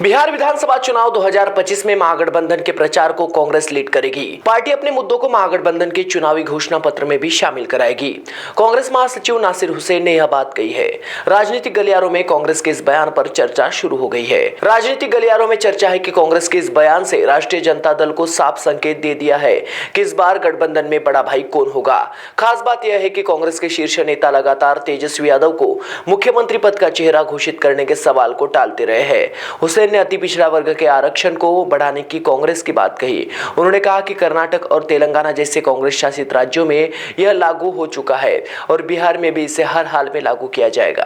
बिहार विधानसभा चुनाव 2025 में महागठबंधन के प्रचार को कांग्रेस लीड करेगी। पार्टी अपने मुद्दों को महागठबंधन के चुनावी घोषणा पत्र में भी शामिल कराएगी। कांग्रेस महासचिव नासिर हुसैन ने यह बात कही है। राजनीतिक गलियारों में कांग्रेस के इस बयान पर चर्चा शुरू हो गई है। राजनीतिक गलियारों में चर्चा है कि कांग्रेस के इस बयान से राष्ट्रीय जनता दल को साफ संकेत दे दिया है कि इस बार गठबंधन में बड़ा भाई कौन होगा। खास बात यह है कि कांग्रेस के शीर्ष नेता लगातार तेजस्वी यादव को मुख्यमंत्री पद का चेहरा घोषित करने के सवाल को टालते रहे हैं। हुसैन ने अति पिछड़ा वर्ग के आरक्षण को बढ़ाने की कांग्रेस की बात कही। उन्होंने कहा कि कर्नाटक और तेलंगाना जैसे कांग्रेस शासित राज्यों में यह लागू हो चुका है और बिहार में भी इसे हर हाल में लागू किया जाएगा।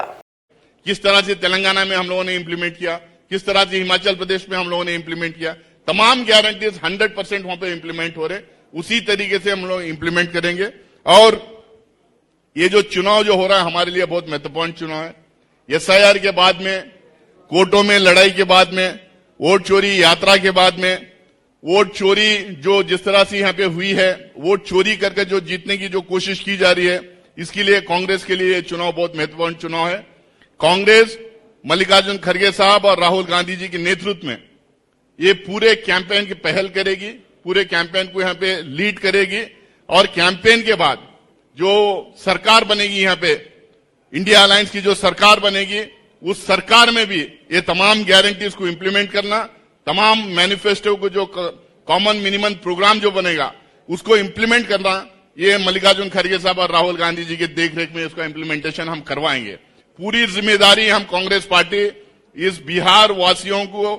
किस तरह से तेलंगाना में हम लोगों ने इंप्लीमेंट किया, किस तरह से हिमाचल प्रदेश में हम लोगों ने इंप्लीमेंट किया, तमाम गारंटीज 100% वहां पे इंप्लीमेंट हो रहे, उसी तरीके से हम लोग इंप्लीमेंट करेंगे। और ये जो चुनाव जो हो रहा है हमारे लिए बहुत महत्वपूर्ण चुनाव है। SIR के बाद में, कोर्टों में लड़ाई के बाद में, वोट चोरी यात्रा के बाद में, वोट चोरी जो जिस तरह से यहाँ पे हुई है, वोट चोरी करके जो जीतने की जो कोशिश की जा रही है, इसके लिए कांग्रेस के लिए ये चुनाव बहुत महत्वपूर्ण चुनाव है। कांग्रेस मल्लिकार्जुन खड़गे साहब और राहुल गांधी जी के नेतृत्व में ये पूरे कैंपेन की पहल करेगी, पूरे कैंपेन को यहाँ पे लीड करेगी और कैंपेन के बाद जो सरकार बनेगी, यहाँ पे इंडिया अलायंस की जो सरकार बनेगी, उस सरकार में भी ये तमाम गारंटीज को इंप्लीमेंट करना, तमाम मैनिफेस्टो को जो कॉमन मिनिमम प्रोग्राम जो बनेगा उसको इंप्लीमेंट करना, ये मल्लिकार्जुन खड़गे साहब और राहुल गांधी जी के देखरेख में इसका इंप्लीमेंटेशन हम करवाएंगे। पूरी जिम्मेदारी हम कांग्रेस पार्टी इस बिहार वासियों को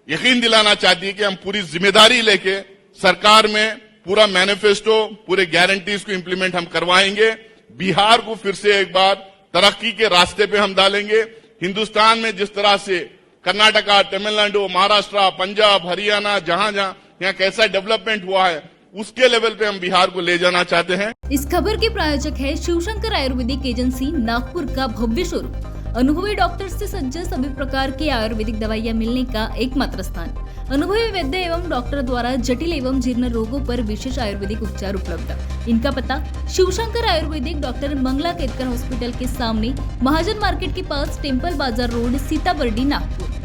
यकीन दिलाना चाहती है कि हम पूरी जिम्मेदारी लेके सरकार में पूरा मैनिफेस्टो, पूरे गारंटीज को इंप्लीमेंट हम करवाएंगे। बिहार को फिर से एक बार तरक्की के रास्ते पे हम डालेंगे। हिंदुस्तान में जिस तरह से कर्नाटका, तमिलनाडु, महाराष्ट्र, पंजाब, हरियाणा, जहां जहां यहाँ कैसा डेवलपमेंट हुआ है, उसके लेवल पे हम बिहार को ले जाना चाहते हैं। इस खबर के प्रायोजक है शिवशंकर आयुर्वेदिक एजेंसी, नागपुर का भव्य शोरूम। अनुभवी डॉक्टर से सज्ज सभी प्रकार की आयुर्वेदिक दवाइयाँ मिलने का एकमात्र स्थान। अनुभवी वैद्य एवं डॉक्टर द्वारा जटिल एवं जीर्ण रोगों पर विशेष आयुर्वेदिक उपचार उपलब्ध। इनका पता शिवशंकर आयुर्वेदिक, डॉक्टर मंगला केतकर हॉस्पिटल के सामने, महाजन मार्केट के पास, टेम्पल बाजार रोड, सीताबर्डी, नागपुर।